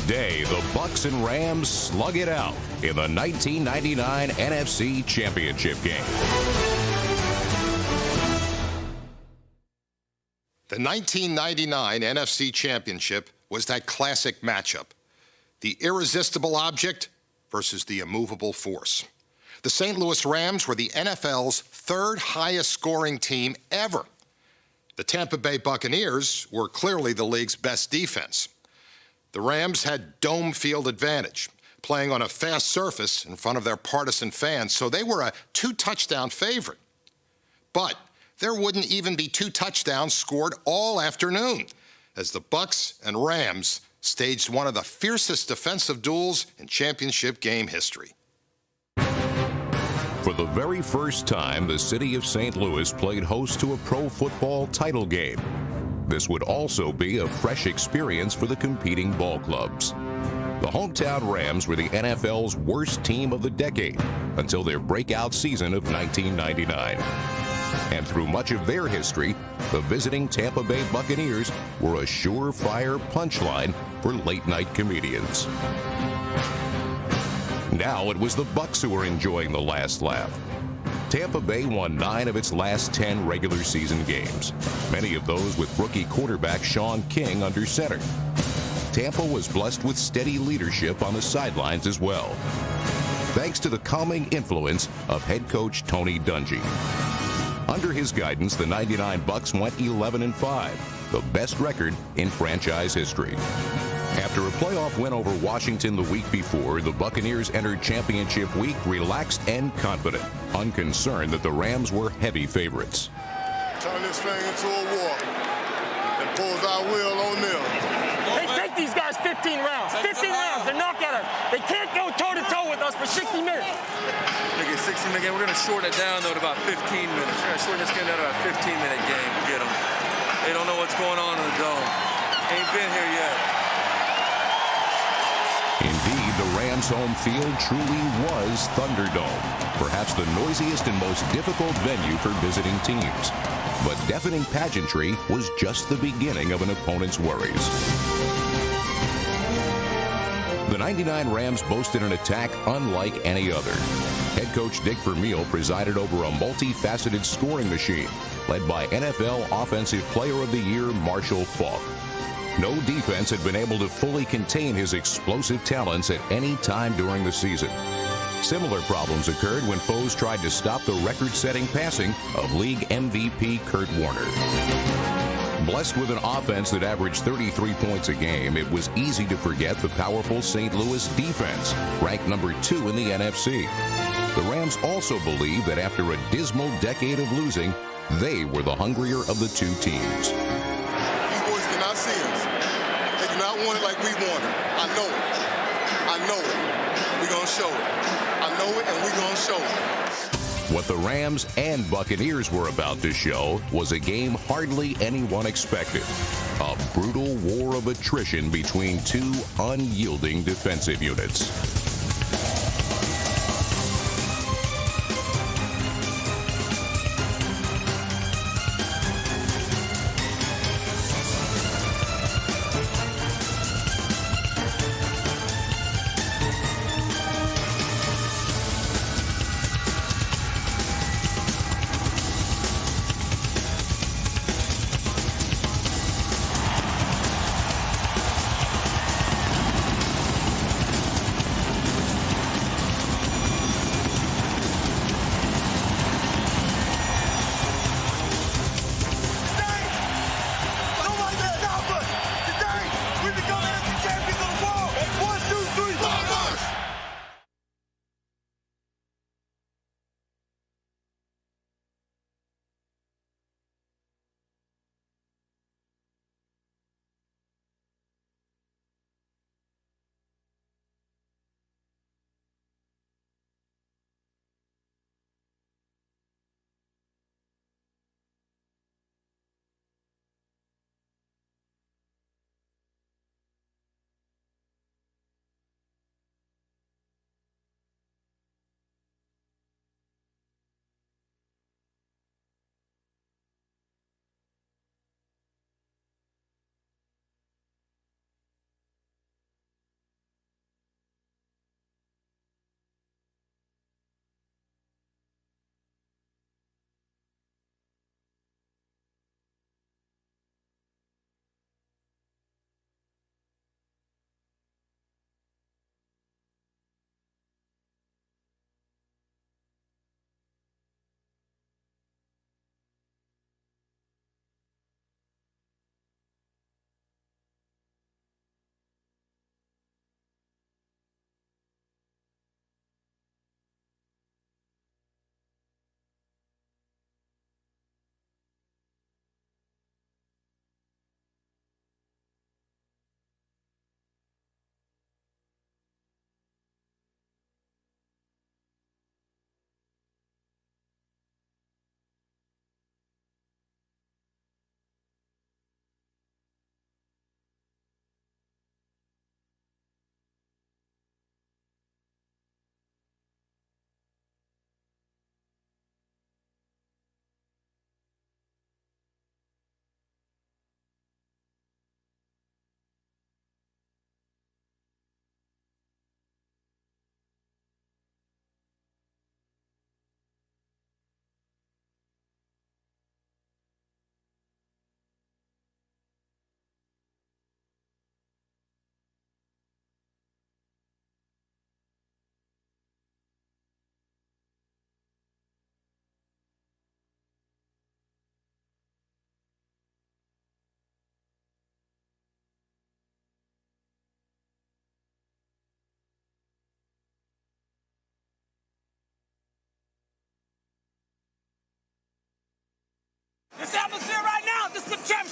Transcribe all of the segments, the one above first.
day, the Bucs and Rams slug it out in the 1999 NFC Championship game. The 1999 NFC Championship was that classic matchup. The irresistible object versus the immovable force. The St. Louis Rams were the NFL's third highest scoring team ever. The Tampa Bay Buccaneers were clearly the league's best defense. The Rams had dome field advantage, playing on a fast surface in front of their partisan fans, so they were a 2-touchdown favorite. But there wouldn't even be 2 touchdowns scored all afternoon, as the Bucs and Rams staged one of the fiercest defensive duels in championship game history. For the very first time, the city of St. Louis played host to a pro football title game. This would also be a fresh experience for the competing ball clubs. The hometown Rams were the NFL's worst team of the decade until their breakout season of 1999. And through much of their history, the visiting Tampa Bay Buccaneers were a surefire punchline for late-night comedians. Now it was the Bucs who were enjoying the last laugh. Tampa Bay won 9 of its last 10 regular season games, many of those with rookie quarterback Sean King under center. Tampa was blessed with steady leadership on the sidelines as well, thanks to the calming influence of head coach Tony Dungy. Under his guidance, the 99 Bucs went 11-5, the best record in franchise history. After a playoff win over Washington the week before, the Buccaneers entered championship week relaxed and confident, unconcerned that the Rams were heavy favorites. Turn this thing into a war and pulls our will on them. They take these guys 15 rounds. 15 rounds. They're knockout us. They can't go toe-to-toe with us for 60 minutes. Make it 60-minute game. We're going to shorten it down, though, to about 15 minutes. We're going to shorten this game down to about a 15-minute game. We'll get them. They don't know what's going on in the dome. Ain't been here yet. Indeed, the Rams' home field truly was Thunderdome, perhaps the noisiest and most difficult venue for visiting teams. But deafening pageantry was just the beginning of an opponent's worries. The 99 Rams boasted an attack unlike any other. Head coach Dick Vermeil presided over a multifaceted scoring machine, led by NFL Offensive Player of the Year Marshall Faulk. No defense had been able to fully contain his explosive talents at any time during the season. Similar problems occurred when foes tried to stop the record-setting passing of league MVP Kurt Warner. Blessed with an offense that averaged 33 points a game, it was easy to forget the powerful St. Louis defense, ranked number 2 in the NFC. The Rams also believed that after a dismal decade of losing, they were the hungrier of the two teams. These boys cannot see us. They do not want it like we want it. I know it. I know it. We're going to show it. I know it, and we're going to show it. What the Rams and Buccaneers were about to show was a game hardly anyone expected. A brutal war of attrition between two unyielding defensive units.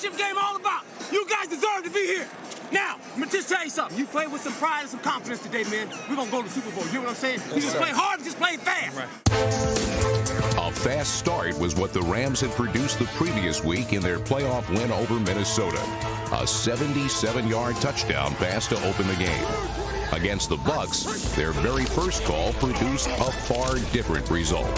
championship game all about. You guys deserve to be here. Now, I'm going to just tell you something. You played with some pride and some confidence today, man. We're going to go to the Super Bowl. You know what I'm saying? You just play hard and just play fast. A fast start was what the Rams had produced the previous week in their playoff win over Minnesota. A 77-yard touchdown pass to open the game. Against the Bucs, their very first call produced a far different result.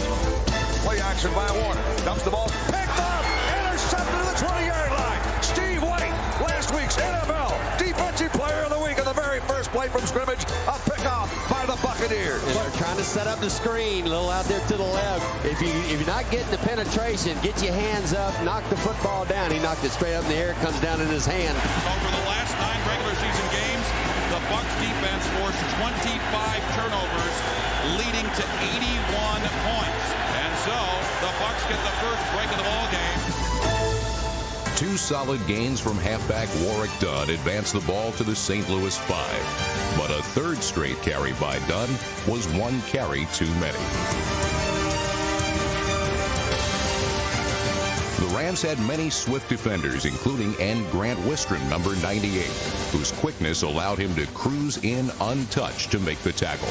Play action by Warner. Dumps the ball. Picked up. Intercepted to the 20-yard line. Steve White, last week's NFL Defensive Player of the Week on the very first play from scrimmage. A pickoff by the Buccaneers. And they're trying to set up the screen a little out there to the left. If you're not getting the penetration, get your hands up, knock the football down. He knocked it straight up in the air. It comes down in his hand. Over the last 9 regular season games, the Bucs defense forced 25 turnovers, leading to 81 points. And so the Bucs get the first break of the ball game. 2 solid gains from halfback Warwick Dunn advanced the ball to the St. Louis 5. But a third straight carry by Dunn was 1 carry too many. The Rams had many swift defenders, including end Grant Wistrom, number 98, whose quickness allowed him to cruise in untouched to make the tackle.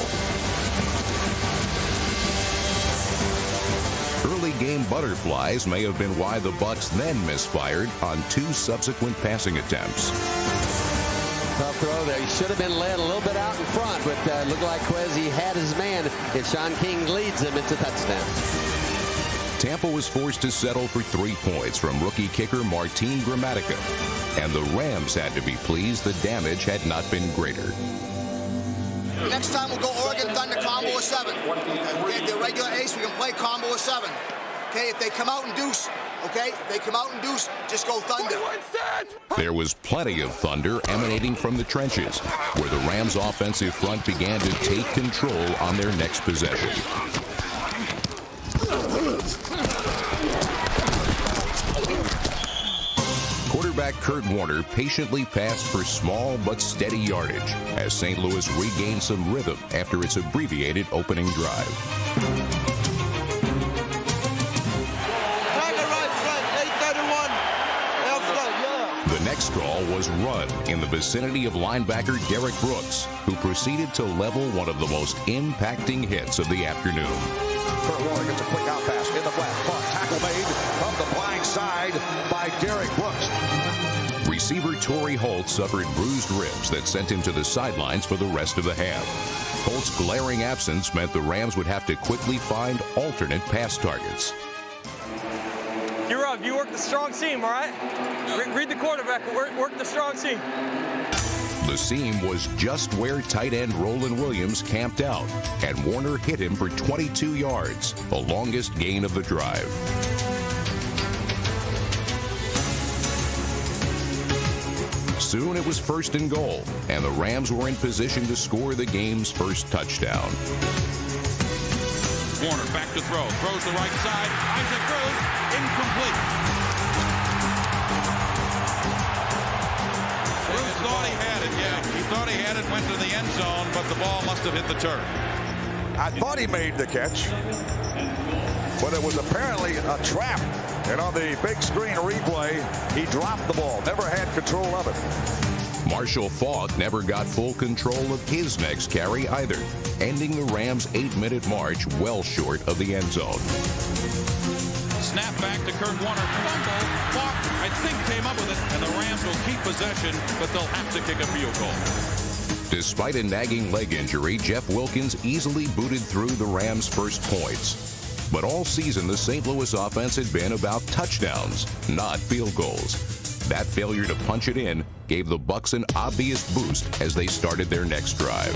Early game butterflies may have been why the Bucs then misfired on 2 subsequent passing attempts. Tough throw there. He should have been led a little bit out in front, but looked like Kwesi had his man. If Sean King leads him, it's a touchdown. Tampa was forced to settle for 3 points from rookie kicker Martin Gramatica, and the Rams had to be pleased the damage had not been greater. Next time we'll go Oregon Thunder combo of 7. Okay, if they're regular ace, we can play combo of 7. Okay, if they come out and deuce, okay, if they come out and deuce, just go Thunder. There was plenty of thunder emanating from the trenches, where the Rams' offensive front began to take control on their next possession. Quarterback Kurt Warner patiently passed for small but steady yardage as St. Louis regained some rhythm after its abbreviated opening drive. The next call was run in the vicinity of linebacker Derek Brooks, who proceeded to level one of the most impacting hits of the afternoon. Kurt Warner gets a quick out pass in the flat. Caught, tackle made from the blind side by Derek Brooks. Receiver Torrey Holt suffered bruised ribs that sent him to the sidelines for the rest of the half. Holt's glaring absence meant the Rams would have to quickly find alternate pass targets. You're up. You work the strong seam, all right? Read the quarterback. Work the strong seam. The seam was just where tight end Roland Williams camped out, and Warner hit him for 22 yards, the longest gain of the drive. Soon it was 1st and goal, and the Rams were in position to score the game's first touchdown. Warner back to throw. Throws the right side. Isaac throws. Incomplete. Bruce thought he had it, yeah. He thought he had it, went to the end zone, but the ball must have hit the turf. I thought he made the catch, but it was apparently a trap. And on the big screen replay, he dropped the ball. Never had control of it. Marshall Faulk never got full control of his next carry either, ending the Rams' 8-minute march well short of the end zone. Snap back to Kurt Warner. Fumble. Faulk, I think, came up with it, and the Rams will keep possession, but they'll have to kick a field goal. Despite a nagging leg injury, Jeff Wilkins easily booted through the Rams' first points. But all season, the St. Louis offense had been about touchdowns, not field goals. That failure to punch it in gave the Bucs an obvious boost as they started their next drive.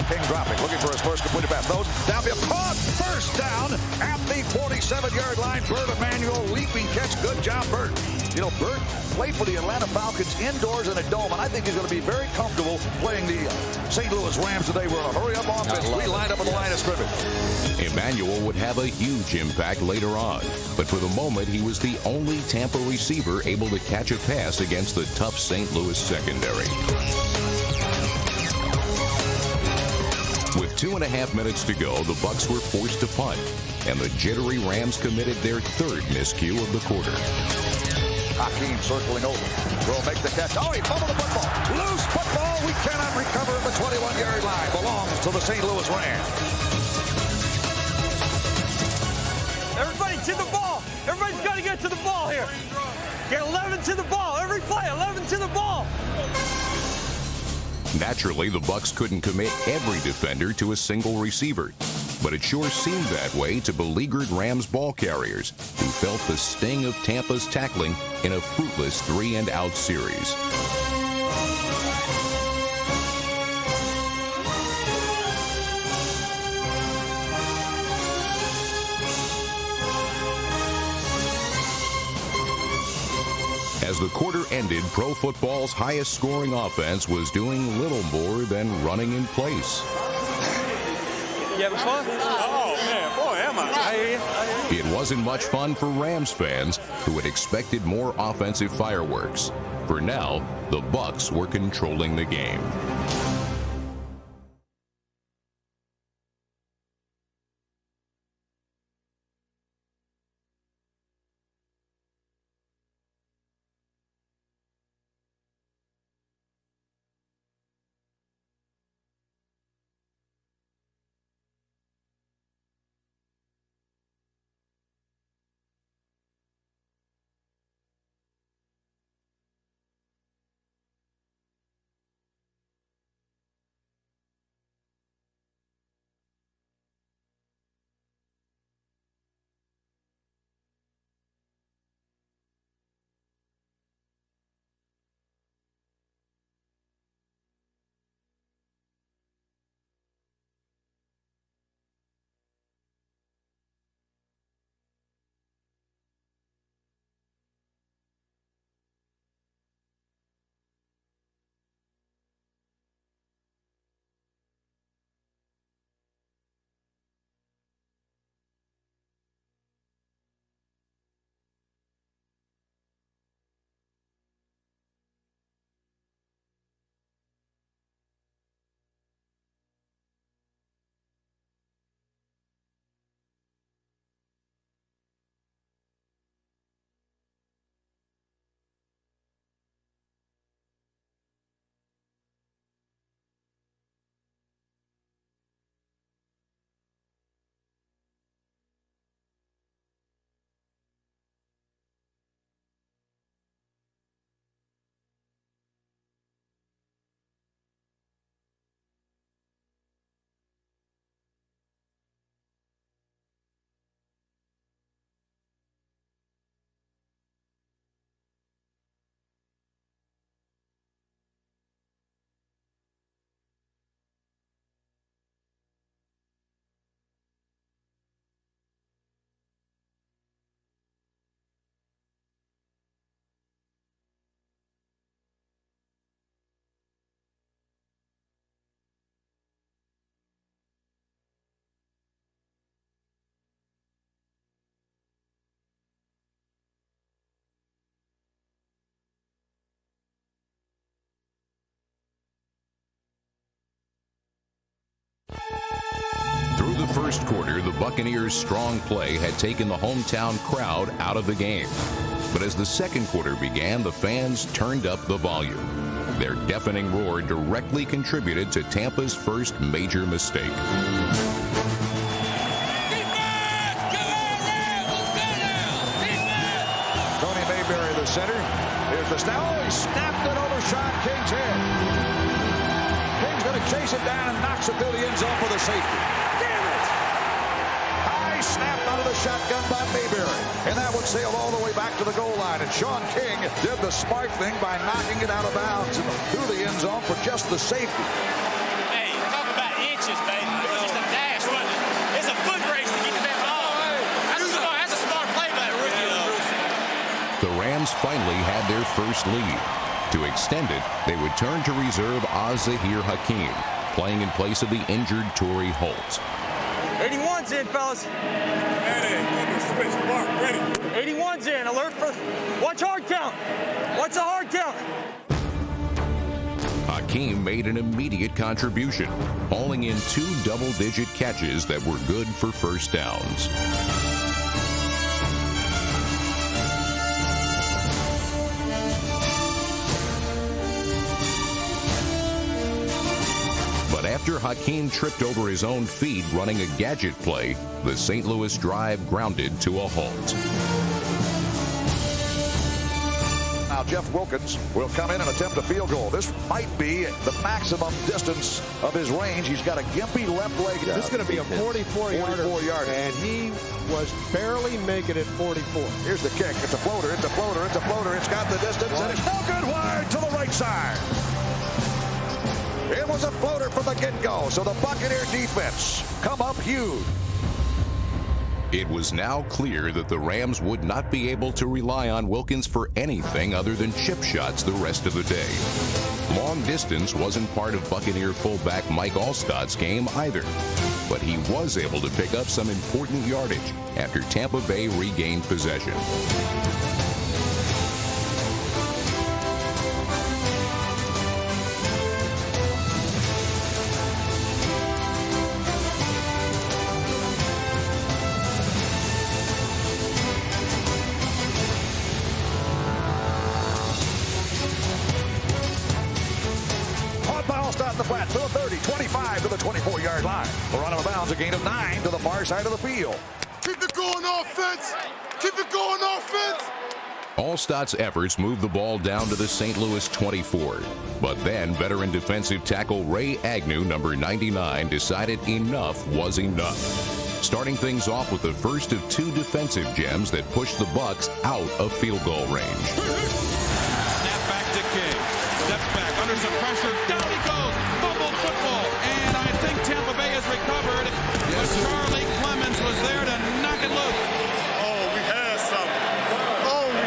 King dropping, looking for his first completed pass. Those downfield, caught, first down at the 47-yard line. Bert Emanuel, leaping catch. Good job, Bert. You know, Bert played for the Atlanta Falcons indoors in a dome, and I think he's going to be very comfortable playing the St. Louis Rams today. We're on a hurry-up offense. We lined up on the line of scrimmage. Emmanuel would have a huge impact later on, but for the moment, he was the only Tampa receiver able to catch a pass against the tough St. Louis secondary. With 2.5 minutes to go, the Bucs were forced to punt, and the jittery Rams committed their 3rd miscue of the quarter. Hakeem circling over. Will make the catch. Oh, he fumbled the football. Loose football. We cannot recover at the 21-yard line. Belongs to the St. Louis Rams. Everybody to the ball. Everybody's got to get to the ball here. Get 11 to the ball. Every play, 11 to the ball. Naturally, the Bucs couldn't commit every defender to a single receiver, but it sure seemed that way to beleaguered Rams ball carriers who felt the sting of Tampa's tackling in a fruitless 3-and-out series. As the quarter ended, pro football's highest-scoring offense was doing little more than running in place. You having fun? Oh, man, boy, am I. I hear you. It wasn't much fun for Rams fans who had expected more offensive fireworks. For now, the Bucs were controlling the game. Through the first quarter, the Buccaneers' strong play had taken the hometown crowd out of the game. But as the second quarter began, the fans turned up the volume. Their deafening roar directly contributed to Tampa's first major mistake. Tony Mayberry, the center. Here's the snap. Oh, he snapped it over Sean King's head. King's going to chase it down and knocks it through the end zone for the safety. Damn it! High snap out of the shotgun by Mayberry. And that one sailed all the way back to the goal line. And Sean King did the smart thing by knocking it out of bounds and through the end zone for just the safety. Hey, talk about inches, baby. It was just a dash, wasn't it? It's a foot race to get to that ball. That's a smart play by that rookie, though. The Rams finally had their first lead. To extend it, they would turn to reserve Zahir Hakeem, playing in place of the injured Torrey Holt. 81's in, fellas. Ready. 81's in. Alert for... Watch hard count. Watch the hard count. Hakeem made an immediate contribution, hauling in 2 double-digit catches that were good for first downs. After Hakeem tripped over his own feet running a gadget play, the St. Louis drive grounded to a halt. Now Jeff Wilkins will come in and attempt a field goal. This might be the maximum distance of his range. He's got a gimpy left leg. This is going to be a 44-yarder. And he was barely making it 44. Here's the kick. It's a floater. It's a floater. It's a floater. It's got the distance. And it's no good, wide to the right side. It was a floater from the get-go. So the Buccaneer defense come up huge. It was now clear that the Rams would not be able to rely on Wilkins for anything other than chip shots the rest of the day. Long distance wasn't part of Buccaneer fullback Mike Alstott's game either, but he was able to pick up some important yardage after Tampa Bay regained possession. The flat to the 30, 25 to the 24-yard line. We're on out of bounds, a gain of 9 to the far side of the field. Keep it going, offense! Keep it going, offense! Alstott's efforts moved the ball down to the St. Louis 24. But then veteran defensive tackle Ray Agnew, number 99, decided enough was enough, starting things off with the first of 2 defensive gems that pushed the Bucs out of field goal range. Snap back to King. Steps back under some pressure. Down he goes. Fumbled football. And I think Tampa Bay has recovered. But Charlie Clemens was there to knock it loose. Oh, we had something. Oh, we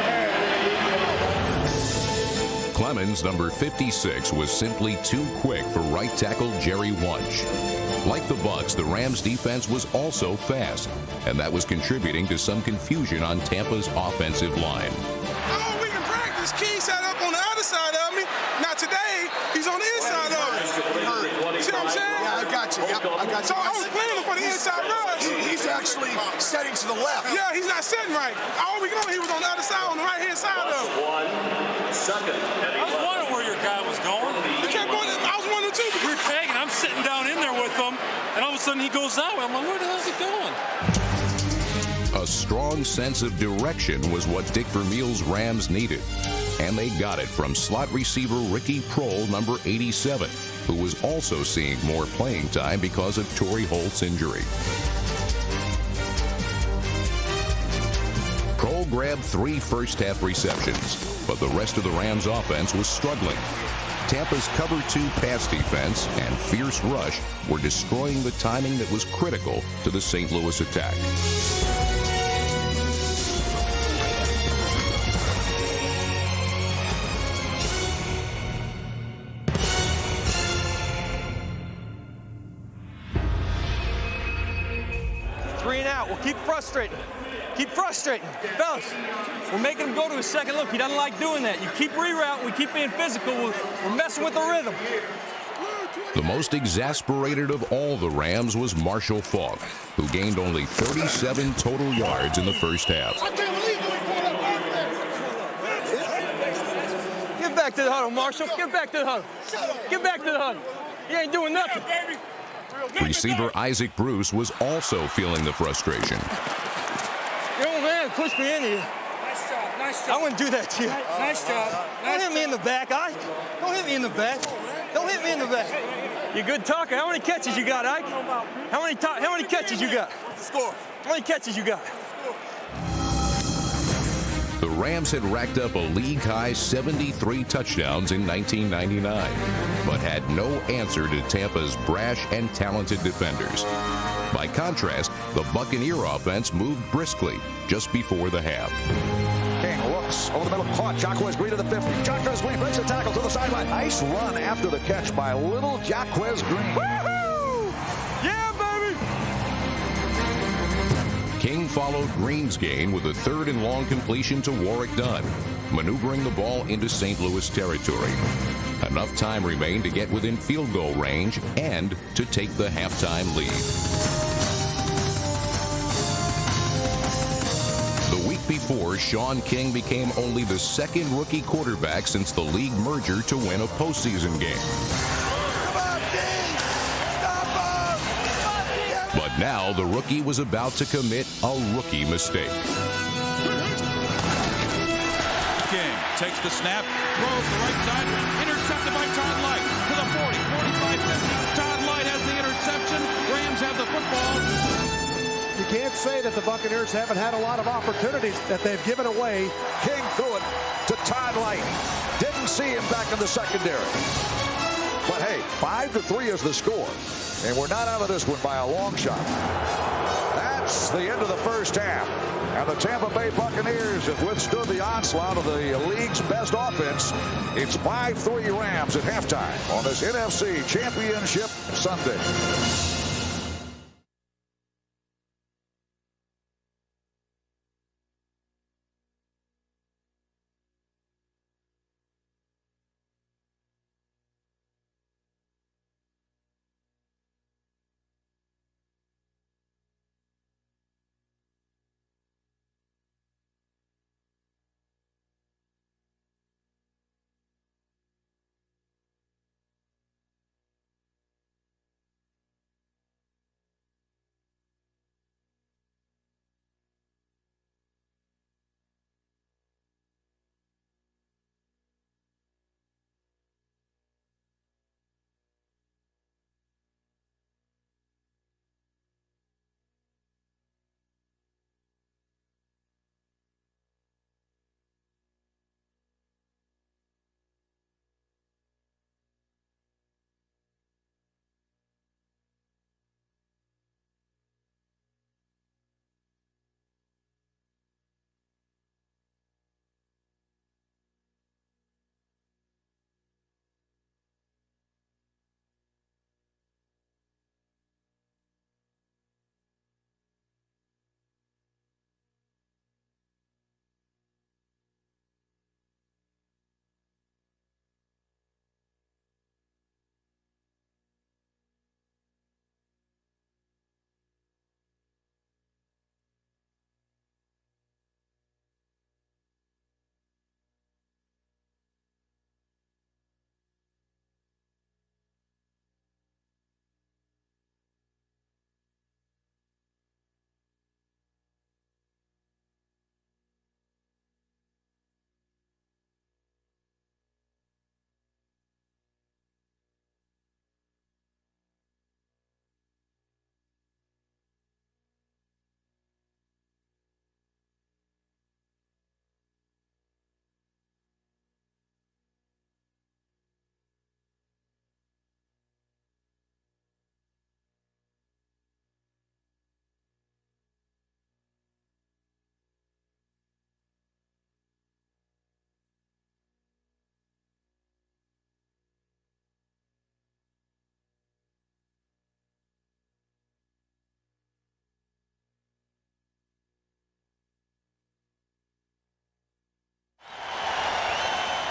had. Clemens, number 56, was simply too quick for right tackle Jerry Wunsch. Like the Bucs, the Rams defense was also fast, and that was contributing to some confusion on Tampa's offensive line. Oh, we can practice. King sat up on the other side of me. Now today, he's on the inside of me. You see what I'm saying? Yeah, I got you. Yep, I got you. So I was playing him for the inside rush. He's actually setting to the left. Yeah, he's not setting right. All we know, he was on the other side, on the right-hand side of him. I was wondering where your guy was going. He kept going. I was wondering too. We were tagging. I'm sitting down in there with him, and all of a sudden he goes that way. I'm like, where the hell is he going? A strong sense of direction was what Dick Vermeil's Rams needed, and they got it from slot receiver Ricky Prohl, number 87, who was also seeing more playing time because of Torrey Holt's injury. Prohl grabbed 3 first-half receptions, but the rest of the Rams' offense was struggling. Tampa's cover 2 pass defense and fierce rush were destroying the timing that was critical to the St. Louis attack. We'll keep frustrating. Keep frustrating. Fellas, we're making him go to his second look. He doesn't like doing that. You keep rerouting. We keep being physical. We're messing with the rhythm. The most exasperated of all the Rams was Marshall Faulk, who gained only 37 total yards in the first half. Get back to the huddle, Marshall. Get back to the huddle. Get back to the huddle. You ain't doing nothing. Receiver Isaac Bruce was also feeling the frustration. Your old man pushed me in here. Nice job. Nice job. I wouldn't do that to you. Nice job. Don't hit me in the back, Ike. Don't hit me in the back. Don't hit me in the back. You good talker. How many catches you got, Ike? How many catches you got? Score. How many catches you got? The Rams had racked up a league-high 73 touchdowns in 1999, but had no answer to Tampa's brash and talented defenders. By contrast, the Buccaneer offense moved briskly just before the half. King looks over the middle, caught. Jacquez Green to the 50. Jacquez Green breaks the tackle to the sideline. Nice run after the catch by little Jacquez Green. Woohoo! Yeah, baby! King followed Green's gain with a 3rd and long completion to Warrick Dunn, maneuvering the ball into St. Louis territory. Enough time remained to get within field goal range and to take the halftime lead. The week before, Sean King became only the 2nd rookie quarterback since the league merger to win a postseason game. Come on, King! Now the rookie was about to commit a rookie mistake. King takes the snap, throws the right side, intercepted by Todd Light to the 40, 45, 50. Todd Light has the interception. Rams have the football. You can't say that the Buccaneers haven't had a lot of opportunities that they've given away. King threw it to Todd Light. Didn't see him back in the secondary. But hey, 5-3 is the score. And we're not out of this one by a long shot. That's the end of the first half. And the Tampa Bay Buccaneers have withstood the onslaught of the league's best offense. It's 5-3 Rams at halftime on this NFC Championship Sunday.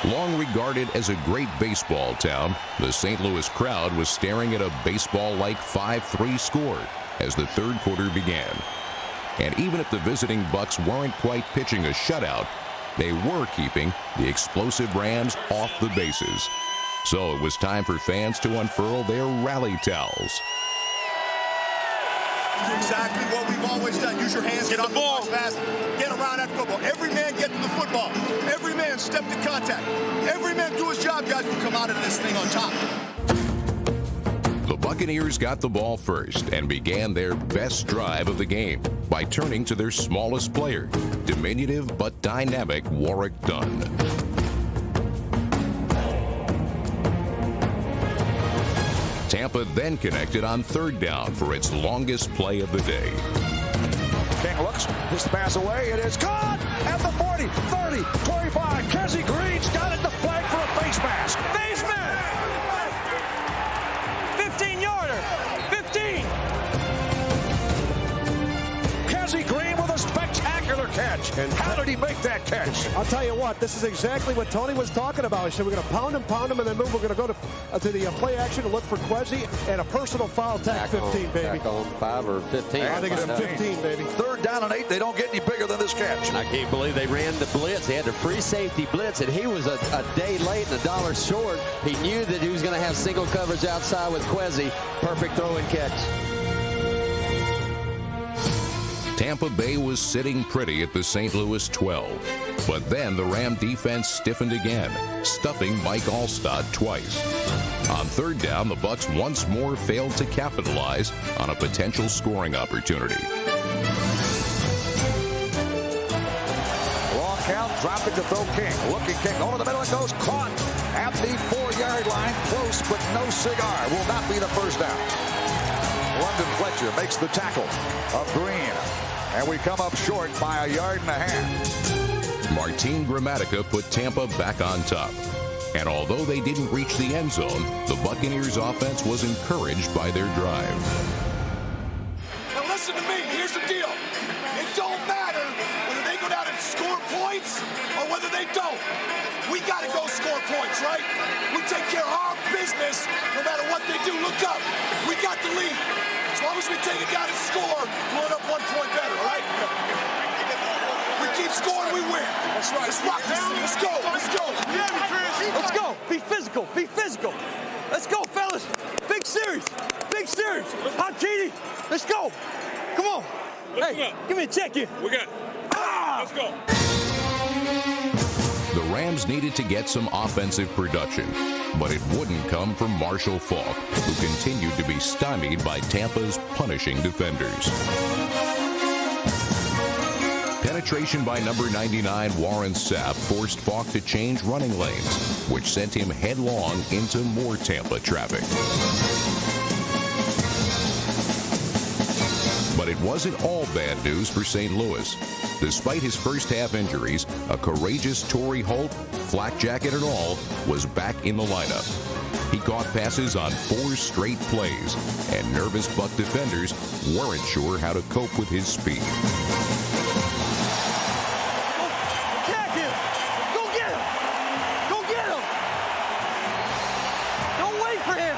Long regarded as a great baseball town, the St. Louis crowd was staring at a baseball-like 5-3 score as the third quarter began. And even if the visiting Bucs weren't quite pitching a shutout, they were keeping the explosive Rams off the bases. So it was time for fans to unfurl their rally towels. Exactly what we've always done. Use your hands, get on the ball fast, get around that football. Every man get to the football. Every man step to contact. Every man do his job, guys. We come out of this thing on top. The Buccaneers got the ball first and began their best drive of the game by turning to their smallest player, diminutive but dynamic Warrick Dunn. Tampa then connected on third down for its longest play of the day. King looks, this pass away, it is caught at the 40, 30, 25. Kessie Green's got it, the flag for a face mask. Face mask! 15-yarder! 15! Kessie Green with a spectacular catch. And how did he make that catch? I'll tell you what, this is exactly what Tony was talking about. He said we're going to pound him, and then move. We're going to go to the play action and look for Kwesi and a personal foul tag 15, baby. Back on 5 or 15. I think it's 15, baby. Third down and 8, they don't get any bigger than this catch. I can't believe they ran the blitz. They had the free safety blitz, and he was a day late and $1 short. He knew that he was going to have single coverage outside with Kwesi. Perfect throw and catch. Tampa Bay was sitting pretty at the St. Louis 12. But then the Ram defense stiffened again, stuffing Mike Alstott twice. On third down, the Bucs once more failed to capitalize on a potential scoring opportunity. Long count, dropping to throw King. Looking King over the middle, it goes caught at the 4-yard line. Close, but no cigar. Will not be the first down. London Fletcher makes the tackle of Green. And we come up short by 1.5 yards. Martin Gramatica put Tampa back on top. And although they didn't reach the end zone, the Buccaneers offense was encouraged by their drive. Now listen to me, here's the deal. It don't matter whether they go down and score points or whether they don't. We got to go score points, right? We take care of our business no matter what they do. Look up, we got the lead. As long as we take it down and score, we'll end up 1 point better, all right? We keep scoring, we win. That's right. Let's rock this thing. Let's go. Let's go. Let's go. Be physical. Be physical. Let's go, fellas. Big series. Big series. Martini. Let's go. Come on. Hey, give me a check here. We got it. Let's go. The Rams needed to get some offensive production, but it wouldn't come from Marshall Faulk, who continued to be stymied by Tampa's punishing defenders. Penetration by number 99 Warren Sapp forced Faulk to change running lanes, which sent him headlong into more Tampa traffic. But it wasn't all bad news for St. Louis. Despite his first-half injuries, a courageous Torrey Holt, flak jacket and all, was back in the lineup. He caught passes on 4 straight plays, and nervous Buck defenders weren't sure how to cope with his speed. Attack him. Go get him. Go get him. Don't wait for him.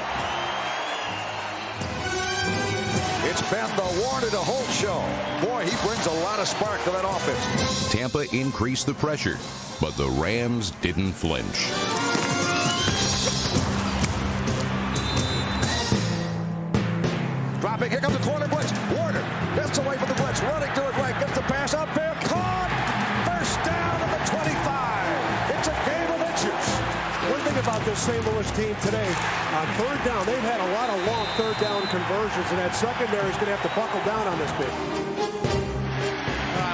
It's been the Warner to Holt show. Boy, he brings a lot of spark to that offense. Tampa increased the pressure, but the Rams didn't flinch. Dropping, here comes the corner blitz. Warner gets away from the blitz, running to it right, gets the pass up there, caught. First down at the 25. It's a game of inches. One thing about this St. Louis team today, on third down, they've had a lot of long third down conversions, and that secondary is going to have to buckle down on this bit.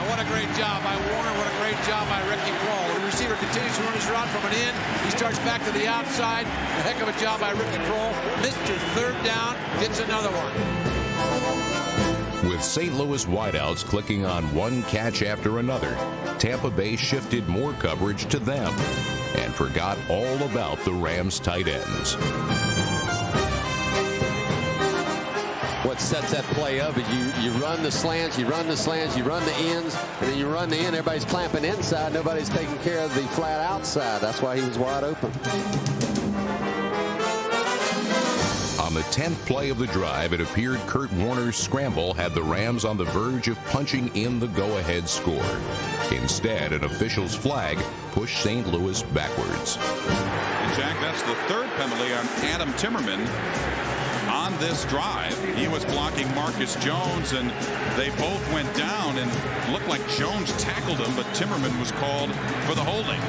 What a great job by Warner. What a great job by Ricky Kroll. The receiver continues to run his route from an in. He starts back to the outside. A heck of a job by Ricky Kroll. Mr. Third down gets another one. With St. Louis wideouts clicking on one catch after another, Tampa Bay shifted more coverage to them and forgot all about the Rams' tight ends. What sets that play up is you run the slants, you run the slants, you run the ends, and then you run the end. Everybody's clamping inside. Nobody's taking care of the flat outside. That's why he was wide open. On the 10th play of the drive, it appeared Kurt Warner's scramble had the Rams on the verge of punching in the go-ahead score. Instead, an official's flag pushed St. Louis backwards. And Jack, that's the third penalty on Adam Timmerman on this drive. He was blocking Marcus Jones, and they both went down, and looked like Jones tackled him, but Timmerman was called for the holding.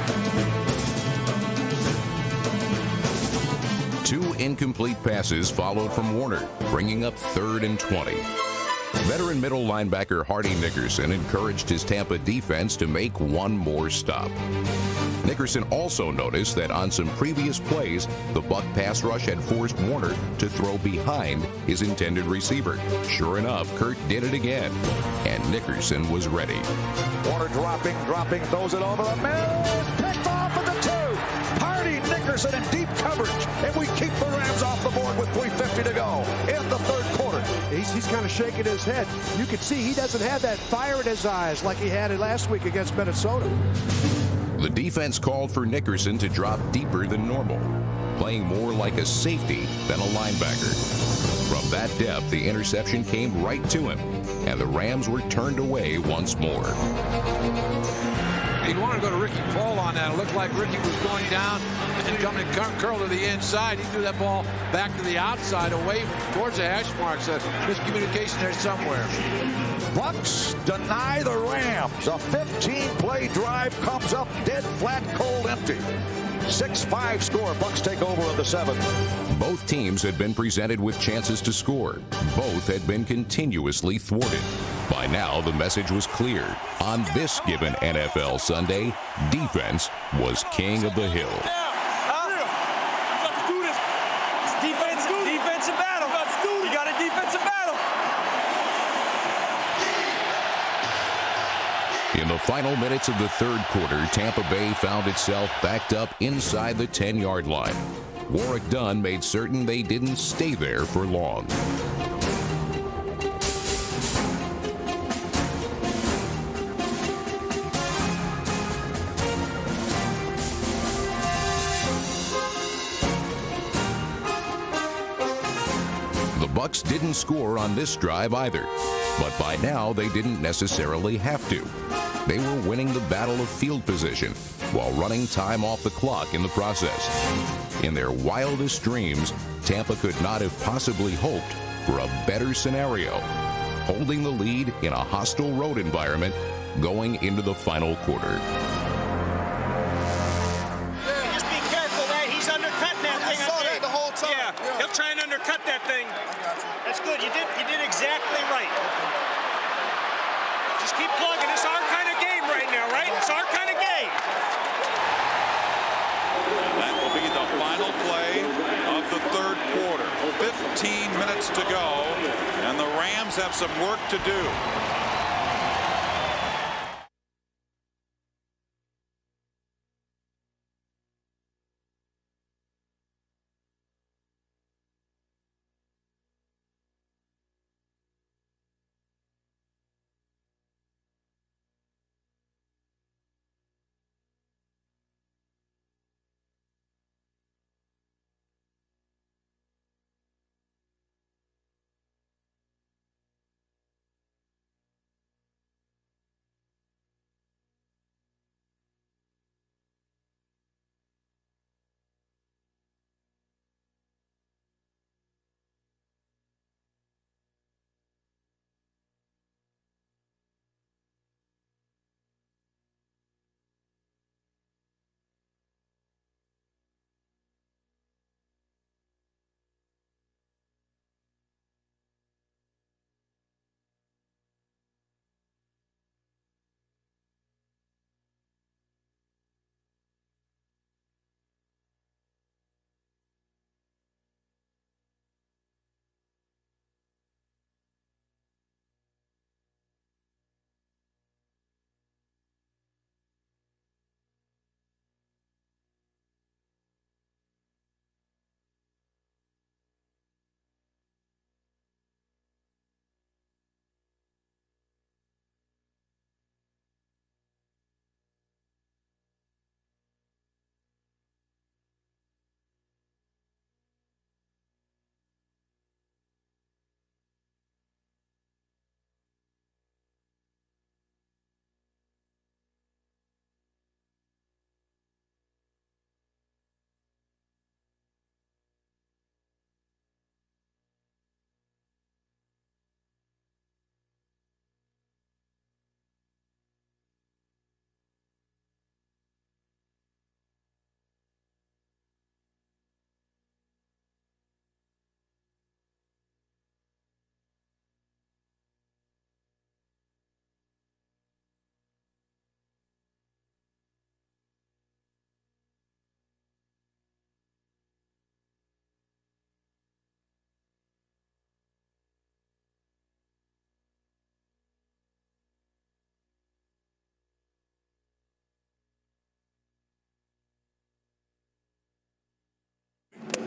2 incomplete passes followed from Warner, bringing up 3rd and 20. Veteran middle linebacker Hardy Nickerson encouraged his Tampa defense to make one more stop. Nickerson also noticed that on some previous plays, the Buck pass rush had forced Warner to throw behind his intended receiver. Sure enough, Kurt did it again, and Nickerson was ready. Warner dropping, throws it over the middle. Picked off at the 2. Hardy Nickerson in deep coverage, and we keep the Rams off the board with 3:50 to go in the third quarter. He's kind of shaking his head. You can see he doesn't have that fire in his eyes like he had it last week against Minnesota. The defense called for Nickerson to drop deeper than normal, playing more like a safety than a linebacker. From that depth, the interception came right to him, and the Rams were turned away once more. He'd want to go to Ricky Kroll on that. It looked like Ricky was going down and coming to curl to the inside. He threw that ball back to the outside, away towards the hash marks. Miscommunication there somewhere. Bucks deny the Rams. A 15-play drive comes up dead flat, cold, empty. 6-5 score. Bucks take over in the 7th. Both teams had been presented with chances to score. Both had been continuously thwarted. By now, the message was clear. On this given NFL Sunday, defense was king of the hill. Defensive battle. You got a defensive battle. In the final minutes of the third quarter, Tampa Bay found itself backed up inside the 10-yard line. Warrick Dunn made certain they didn't stay there for long. The Bucks didn't score on this drive either, but by now they didn't necessarily have to. They were winning the battle of field position while running time off the clock in the process. In their wildest dreams, Tampa could not have possibly hoped for a better scenario, holding the lead in a hostile road environment going into the final quarter. Just be careful there. He's undercutting that thing. I saw that the whole time. Yeah, he'll try and undercut that thing. That's good. You did exactly right. Just keep plugging. It's our kind of game right now, right? It's our kind of game. That will be the final play of the third quarter. 15 minutes to go, and the Rams have some work to do.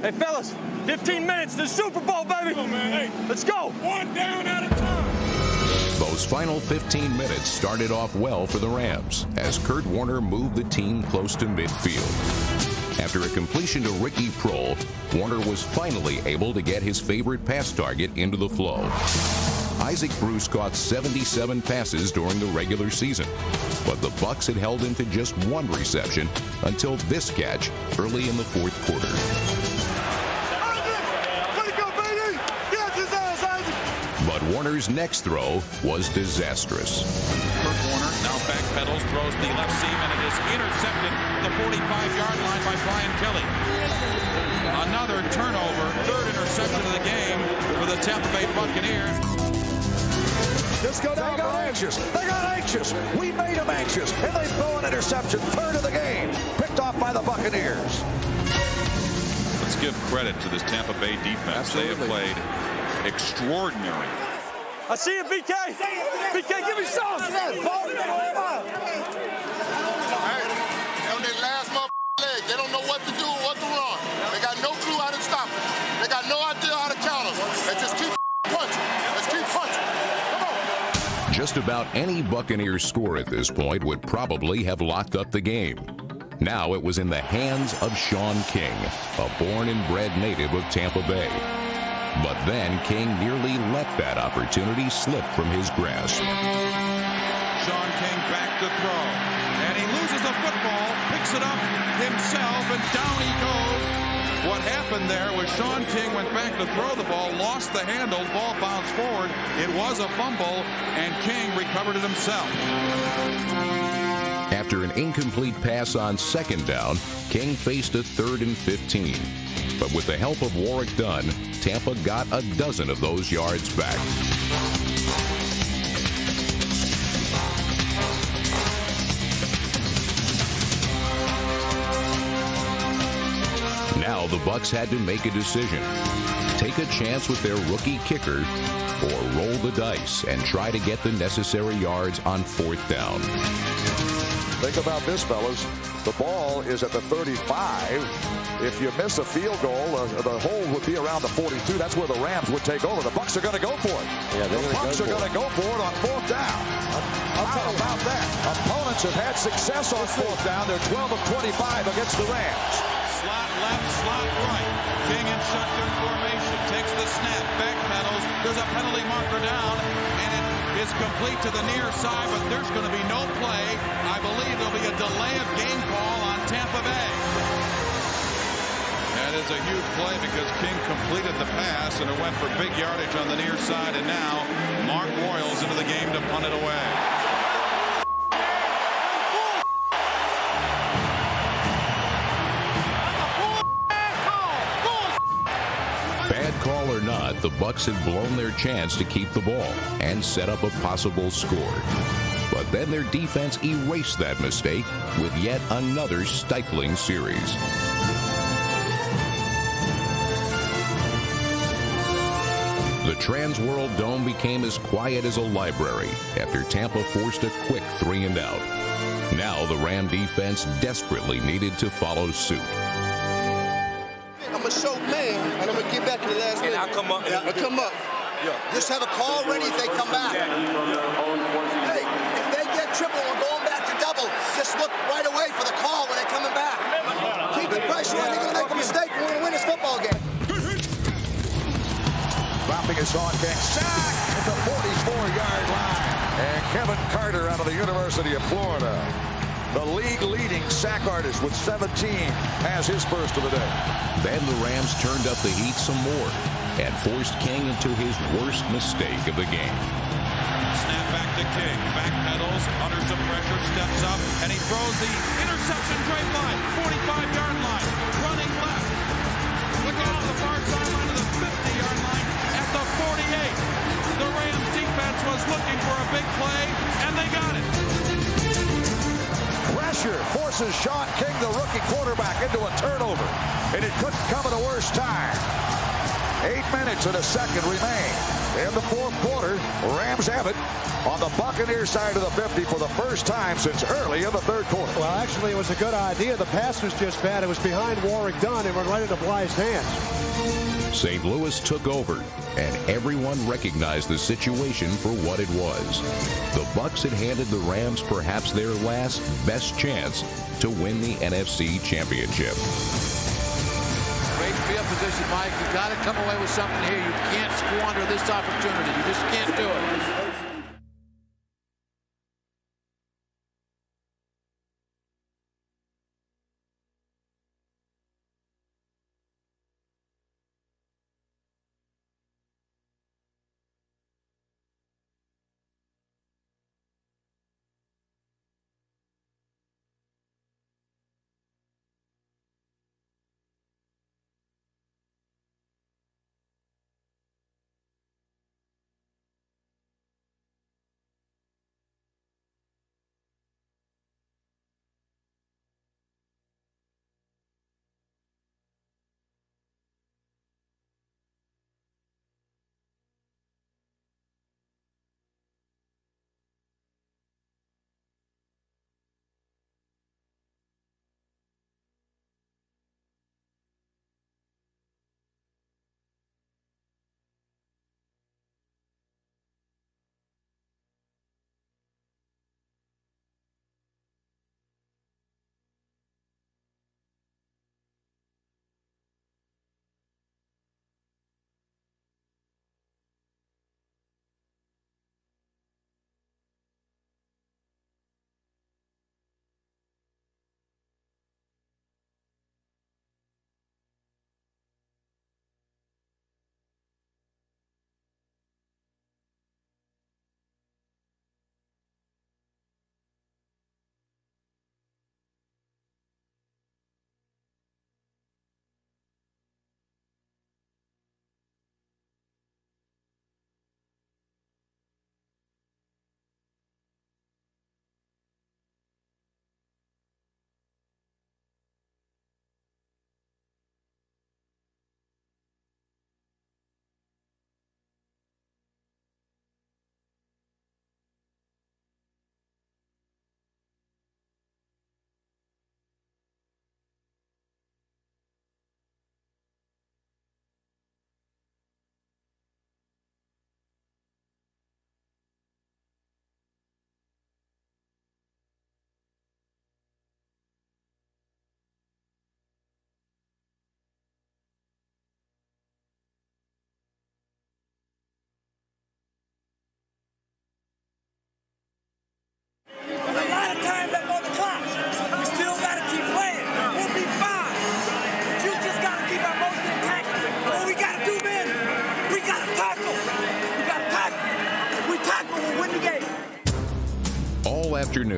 Hey, fellas, 15 minutes to the Super Bowl, baby. Come on, man. Hey, let's go. One down at a time. Those final 15 minutes started off well for the Rams as Kurt Warner moved the team close to midfield. After a completion to Ricky Prohl, Warner was finally able to get his favorite pass target into the flow. Isaac Bruce caught 77 passes during the regular season, but the Bucs had held him to just one reception until this catch early in the fourth quarter. But Warner Warner's next throw was disastrous. Kurt Warner now backpedals, throws the left seam, and it is intercepted at the 45-yard line by Brian Kelly. Another turnover, third interception of the game for the Tampa Bay Buccaneers. Just go down. They got anxious. They got anxious. We made them anxious. And they throw an interception. Third of the game. Picked off by the Buccaneers. Let's give credit to this Tampa Bay defense. Absolutely. They have played extraordinary. I see it, BK. BK, give me some. Hey, on their last leg, they don't know what to do or what to run. They got no clue how to stop us. They got no idea how to counter us. They just keep punching. Let's keep punching. Just about any Buccaneers score at this point would probably have locked up the game. Now it was in the hands of Sean King, a born and bred native of Tampa Bay. But then King nearly let that opportunity slip from his grasp. Sean King back to throw. And he loses the football, picks it up himself, and down he goes. What happened there was Sean King went back to throw the ball, lost the handle, ball bounced forward. It was a fumble, and King recovered it himself. After an incomplete pass on second down, King faced a 3rd and 15. But with the help of Warrick Dunn, Tampa got a dozen of those yards back. Now the Bucs had to make a decision. Take a chance with their rookie kicker or roll the dice and try to get the necessary yards on 4th down. Think about this, fellas. The ball is at the 35. If you miss a field goal, the hole would be around the 42. That's where the Rams would take over. The Bucs are going to go for it. Yeah, the Bucs are going to go for it on 4th down. How about that? Opponents have had success on 4th down. They're 12 of 25 against the Rams. Slot left, slot right. King in shotgun formation. Takes the snap, backpedals. There's a penalty marker down, and it is complete to the near side, but there's going to be no play. I believe there'll be a delay of game call on Tampa Bay. That is a huge play because King completed the pass, and it went for big yardage on the near side, and now Mark Royals into the game to punt it away. Bad call or not, the Bucs had blown their chance to keep the ball and set up a possible score. But then their defense erased that mistake with yet another stifling series. The Trans-World Dome became as quiet as a library after Tampa forced a quick 3-and-out. Now the Ram defense desperately needed to follow suit. I'm a show man, and I'm going to get back to the last minute. I'll come up. I'll come up. Yeah. Just have a call ready if they come back. Hey, if they get triple and going back to double, just look right away for the call when they're coming back. Keep the pressure on. They're going to make a mistake. We're going to win this football game. Dropping his on King. Sack at the 44-yard line. And Kevin Carter out of the University of Florida. The league-leading sack artist with 17 has his first of the day. Then the Rams turned up the heat some more and forced King into his worst mistake of the game. Snap back to King. Backpedals, under some pressure, steps up, and he throws the interception straight line, 45-yard line, running left. Looking on the far sideline of the 50-yard line at the 48. The Rams defense was looking for a big play, and they got it. Pressure forces Sean King, the rookie quarterback, into a turnover. And it couldn't come at a worse time. 8 minutes and a second remain. In the fourth quarter, Rams have it on the Buccaneers side of the 50 for the first time since early in the third quarter. Well, actually, it was a good idea. The pass was just bad. It was behind Warrick Dunn and went right into Bly's hands. St. Louis took over, and everyone recognized the situation for what it was. The Bucs had handed the Rams perhaps their last best chance to win the NFC Championship. Great field position, Mike. You got to come away with something here. You can't squander this opportunity. You just can't do it.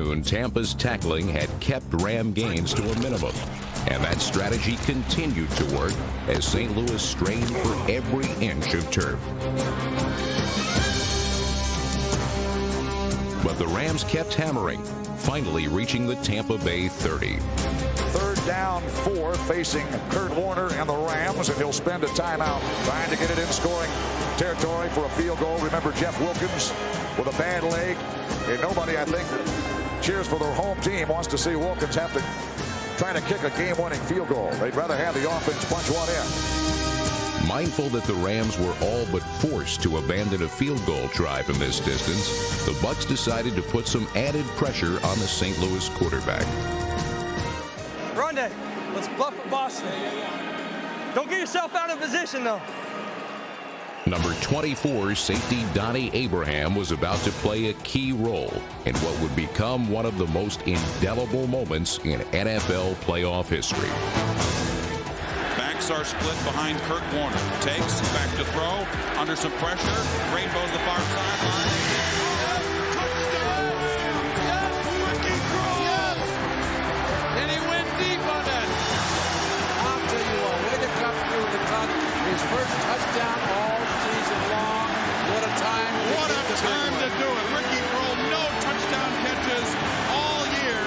afternoon, Tampa's tackling had kept Ram gains to a minimum. And that strategy continued to work as St. Louis strained for every inch of turf. But the Rams kept hammering, finally reaching the Tampa Bay 30. Third down 4 facing Kurt Warner and the Rams, and he'll spend a timeout trying to get it in scoring territory for a field goal. Remember Jeff Wilkins with a bad leg, and nobody, I think, that cheers for their home team wants to see Wilkins have to try to kick a game-winning field goal. They'd rather have the offense punch one in. Mindful that the Rams were all but forced to abandon a field goal try from this distance, the Bucs decided to put some added pressure on the St. Louis quarterback. Rondé, let's bluff at Boston. Don't get yourself out of position, though. Number 24 safety Donnie Abraham was about to play a key role in what would become one of the most indelible moments in NFL playoff history. Backs are split behind Kurt Warner. Takes, back to throw, under some pressure. Rainbows the far sideline. And he went deep on that. I'll tell you what, way to come through the cut. His first touchdown all season long. What a time. What a time to do it. Ricky Kroll, no touchdown catches all year.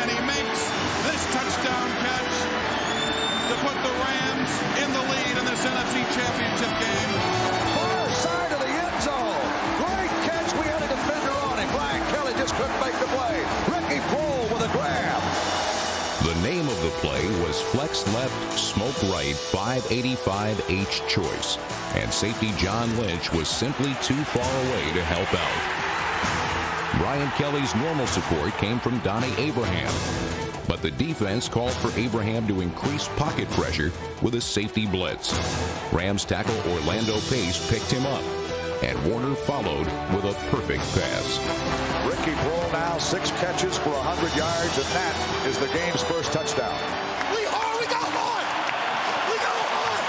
And he makes this touchdown catch to put the Rams in the lead in this NFC Championship game. Far side of the end zone. Great catch. We had a defender on him. Brian Kelly just couldn't make the play. Ricky Kroll with a grab. The name of the play was flex left, smoke right, 585H choice, and safety John Lynch was simply too far away to help out. Brian Kelly's normal support came from Donnie Abraham, but the defense called for Abraham to increase pocket pressure with a safety blitz. Rams tackle Orlando Pace picked him up, and Warner followed with a perfect pass. Ricky Kroll now 6 catches for 100 yards, and that is the game's first touchdown. We got one! We got one!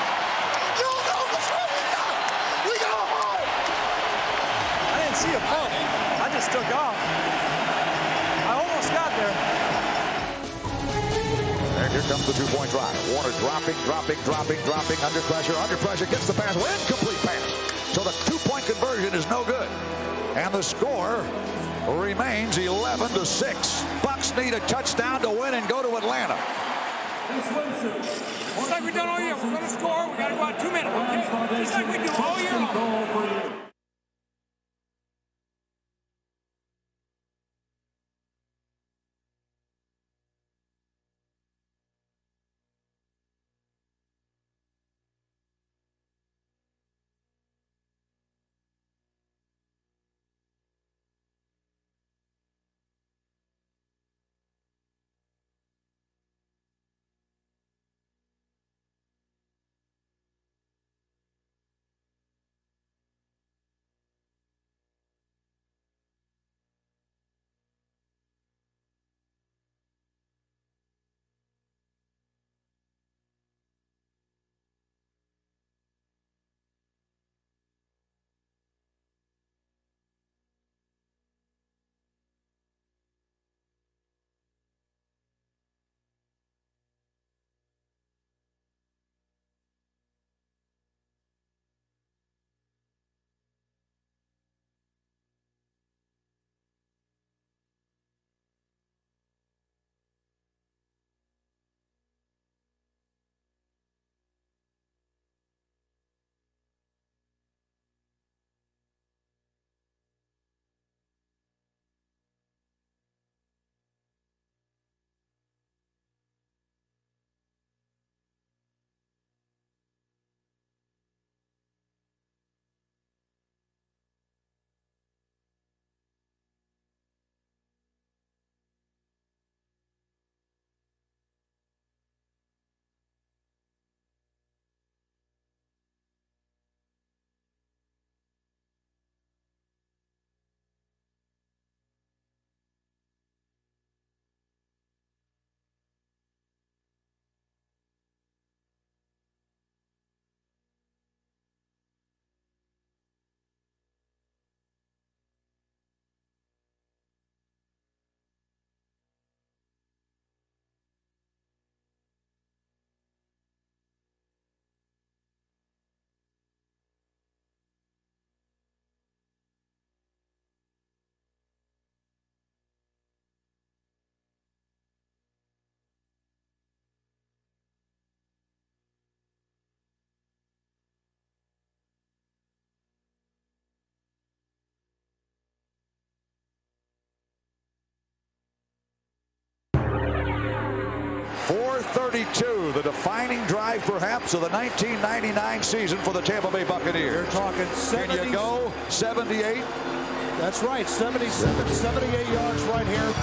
You don't know what's wrong with that! We got one! I didn't see a pump. I just took off. I almost got there. And here comes the 2-point drive. Warner dropping, under pressure, gets the pass, incomplete pass. So the 2-point conversion is no good. And the score remains 11-6. Bucs need a touchdown to win and go to Atlanta. Just like we've done all year. We're going to score. We got to go out 2 minutes, okay? Just like we do all year long. 32, the defining drive perhaps of the 1999 season for the Tampa Bay Buccaneers. You're talking 70. Can you go 78? That's right, 77, 78 yards right here.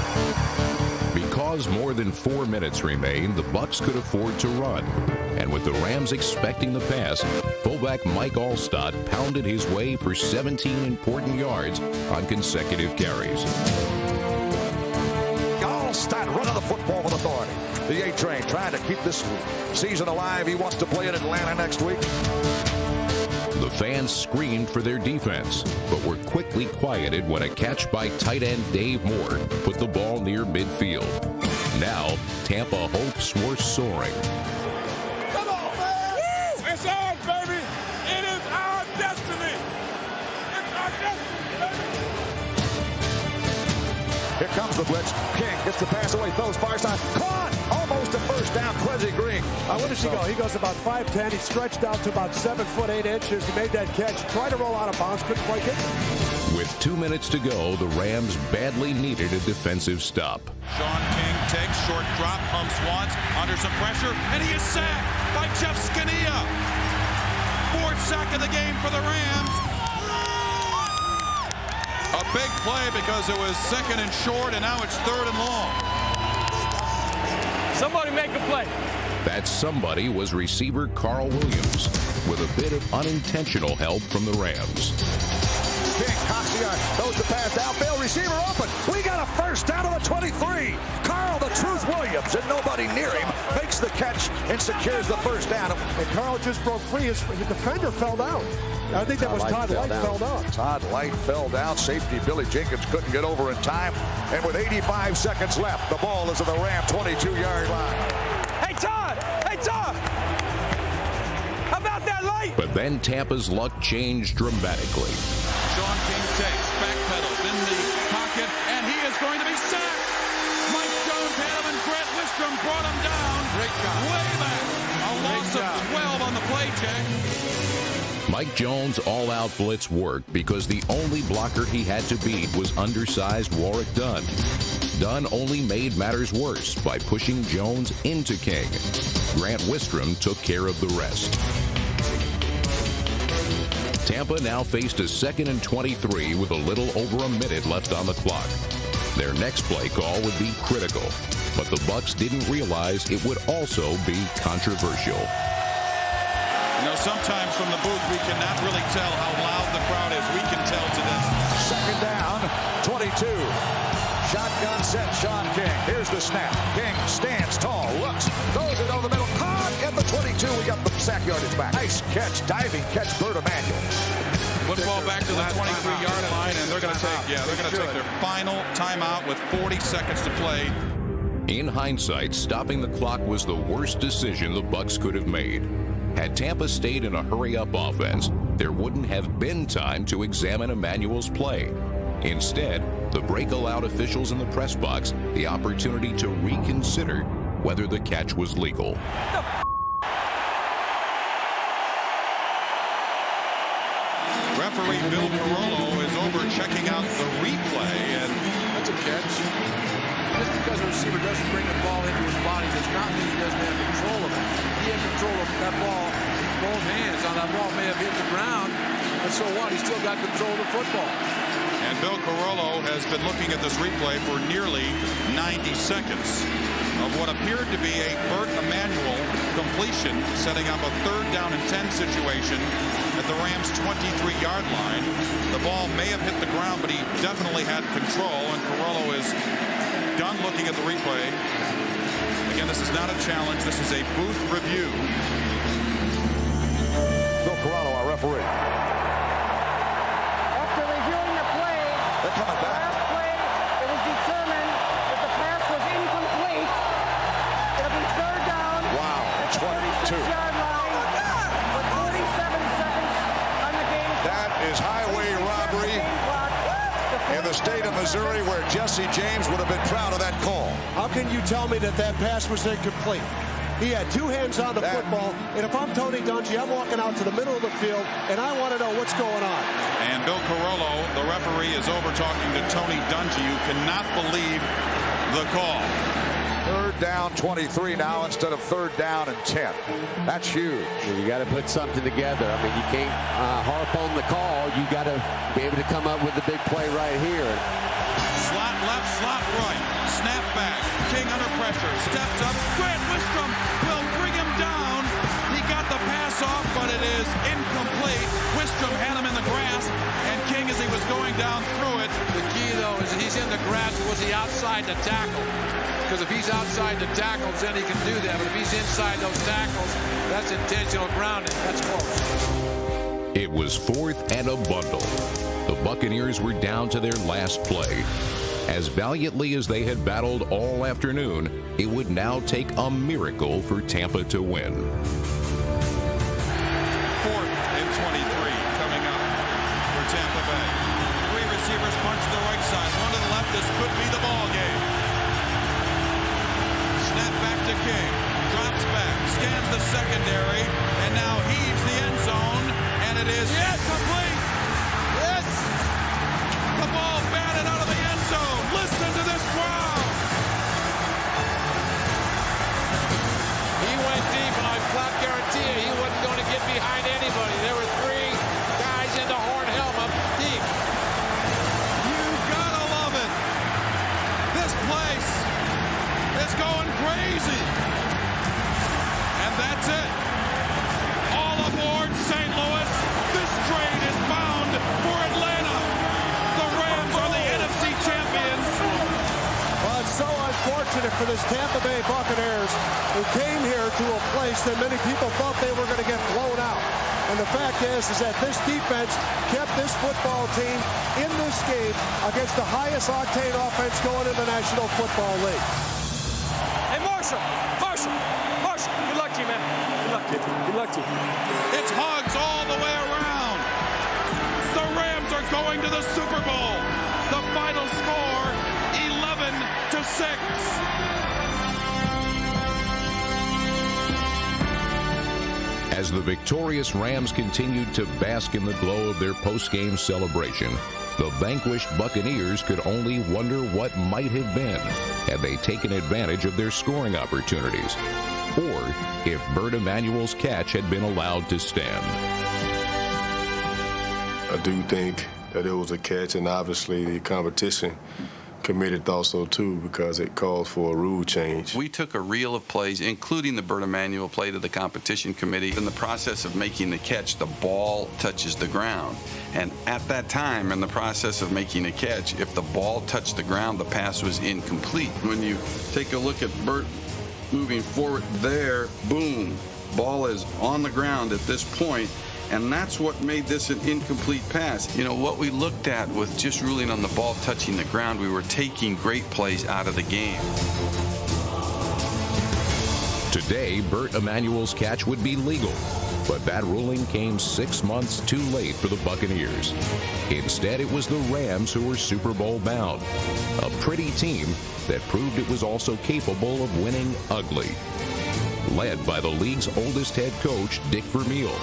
Because more than 4 minutes remained, the Bucs could afford to run. And with the Rams expecting the pass, fullback Mike Alstott pounded his way for 17 important yards on consecutive carries. Alstott running the football with authority. The A-Train trying to keep this season alive. He wants to play in Atlanta next week. The fans screamed for their defense, but were quickly quieted when a catch by tight end Dave Moore put the ball near midfield. Now, Tampa hopes were soaring. Come on, man! It's ours, baby! It is our destiny! It's our destiny, baby! Here comes the blitz. King gets the pass away, throws far side. Caught! Almost a first down. Quezzy Green. Where does he go? He goes about 5'10". He stretched out to about 7 foot 8 inches. He made that catch. Tried to roll out of bounds. Couldn't break it. With 2 minutes to go, the Rams badly needed a defensive stop. Sean King takes short drop, pumps once, under some pressure, and he is sacked by Jeff Scania. 4th sack of the game for the Rams. A big play because it was 2nd and short, and now it's 3rd and long. Somebody make a play. That somebody was receiver Carl Williams, with a bit of unintentional help from the Rams. King cocks the arm, throws the pass downfield, receiver open. We got a first down to the 23. Carl the Truth Williams, and nobody near him, makes the catch and secures the first down. And Carl just broke free. His defender fell down. I think that was Todd Light fell down. Todd Light fell down. Safety Billy Jenkins couldn't get over in time. And with 85 seconds left, the ball is at the Ram 22-yard line. Hey, Todd! Hey, Todd! How about that light? But then Tampa's luck changed dramatically. Sean King takes, backpedals in the pocket, and he is going to be sacked. Mike Jones had him, and Grant Wistrom brought him down. Great job. Way back. A loss of 12 on the play check. Mike Jones' all-out blitz worked because the only blocker he had to beat was undersized Warwick Dunn. Dunn only made matters worse by pushing Jones into King. Grant Wistrom took care of the rest. Tampa now faced a 2nd and 23 with a little over a minute left on the clock. Their next play call would be critical, but the Bucs didn't realize it would also be controversial. You know, sometimes from the booth, we cannot really tell how loud the crowd is. We can tell today. 2nd down, 22. Shotgun set, Sean King. Here's the snap. King stands tall, looks, throws it over the middle. Caught at the 22. We got the sack yardage back. Nice catch, diving catch, Bert Emanuel. Football back to the 23-yard line, and they're going to take their final timeout with 40 seconds to play. In hindsight, stopping the clock was the worst decision the Bucs could have made. Had Tampa stayed in a hurry-up offense, there wouldn't have been time to examine Emanuel's play. Instead, the break allowed officials in the press box the opportunity to reconsider whether the catch was legal. Referee Bill Carollo is over checking out the replay, and That's a catch. Just because a receiver doesn't bring the ball into his body does not mean he doesn't have control of it. He had control of that ball in both hands. Now that ball may have hit the ground, but so what? He's still got control of the football. And Bill Carollo has been looking at this replay for nearly 90 seconds of what appeared to be a Bert Emanuel completion, setting up a 3rd down and 10 situation at the Rams' 23-yard line. The ball may have hit the ground, but he definitely had control, and Carollo is done looking at the replay. Again, this is not a challenge. This is a booth review. Bill Carollo, our referee. After reviewing the play, They're coming back. last play, it was determined that the pass was incomplete. It'll be 3rd down. Wow, 22. 36-yard line with 47 seconds on the game. That is highway robbery in the state of Missouri, where Jesse James would have been proud of that call. How can you tell me that that pass was incomplete? He had 2 hands on the football, and if I'm Tony Dungy, I'm walking out to the middle of the field, and I want to know what's going on. And Bill Carollo, the referee, is over talking to Tony Dungy, who cannot believe the call. 3rd down 23 now instead of 3rd down and 10. That's huge. You got to put something together. I mean, you can't harp on the call. You got to be able to come up with the big play right here. Slot left, slot right. Snap back. King under pressure. Steps up. Grant Wistrom will bring him down. He got the pass off, but it is incomplete. Wistrom had him in the grasp, and King, as he was going down through it. The key, though, is he's in the grasp. Was he outside the tackle? Because if he's outside the tackles, then he can do that. But if he's inside those tackles, that's intentional grounding. That's close. It was 4th and a bundle. The Buccaneers were down to their last play. As valiantly as they had battled all afternoon, it would now take a miracle for Tampa to win. 4th and 23 coming up for Tampa Bay. 3 receivers punch to the right side. 1 to the left. This could be the ball game. Snap back to King. Drops back. Scans the secondary. And now heaves the end zone. And it is complete. Yes. The ball batted out of the end zone. Listen to this crowd. He went deep, and I flat guarantee you he wasn't going to get behind anybody. There were 3 guys in the horn helmet deep. You gotta love it. This place is going crazy. And that's it. All aboard St. Louis. This train is bound for Atlanta. The Rams are the NFC champions. Well, it's so unfortunate for this Tampa Bay Buccaneers who came here to a place that many people thought they were going to get blown out. And the fact is that this defense kept this football team in this game against the highest octane offense going in the National Football League. Hey, Marshall! Good luck to you, man. Good luck to you. Good luck to you. It's hugs all the way around. The Rams are going to the Super Bowl. The final score, 11-6. As the victorious Rams continued to bask in the glow of their post-game celebration, the vanquished Buccaneers could only wonder what might have been had they taken advantage of their scoring opportunities, or if Bert Emanuel's catch had been allowed to stand. I do think that it was a catch, and obviously the competition committee thought so too, because it called for a rule change. We took a reel of plays, including the Bert Emanuel play, to the competition committee. In the process of making the catch, the ball touches the ground. And at that time, in the process of making a catch, if the ball touched the ground, the pass was incomplete. When you take a look at Bert moving forward there, boom, ball is on the ground at this point. And that's what made this an incomplete pass. You know, what we looked at with just ruling on the ball touching the ground, we were taking great plays out of the game. Today, Bert Emanuel's catch would be legal, but that ruling came 6 months too late for the Buccaneers. Instead, it was the Rams who were Super Bowl bound, a pretty team that proved it was also capable of winning ugly, led by the league's oldest head coach, Dick Vermeil,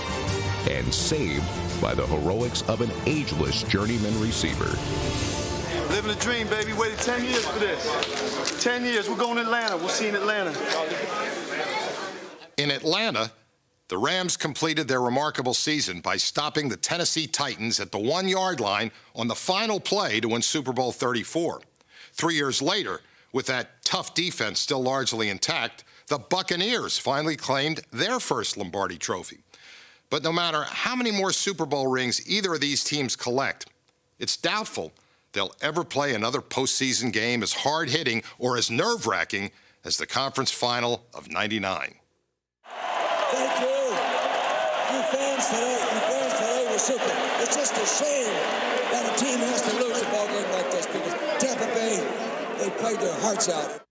and saved by the heroics of an ageless journeyman receiver. Living a dream, baby. Waited 10 years for this. 10 years. We're going to Atlanta. We'll see you in Atlanta. In Atlanta, the Rams completed their remarkable season by stopping the Tennessee Titans at the 1-yard line on the final play to win Super Bowl 34. 3 years later, with that tough defense still largely intact, the Buccaneers finally claimed their first Lombardi trophy. But no matter how many more Super Bowl rings either of these teams collect, it's doubtful they'll ever play another postseason game as hard-hitting or as nerve-wracking as the conference final of '99. Thank you. You fans today were super. It's just a shame that a team has to lose a ball game like this, because Tampa Bay, they played their hearts out.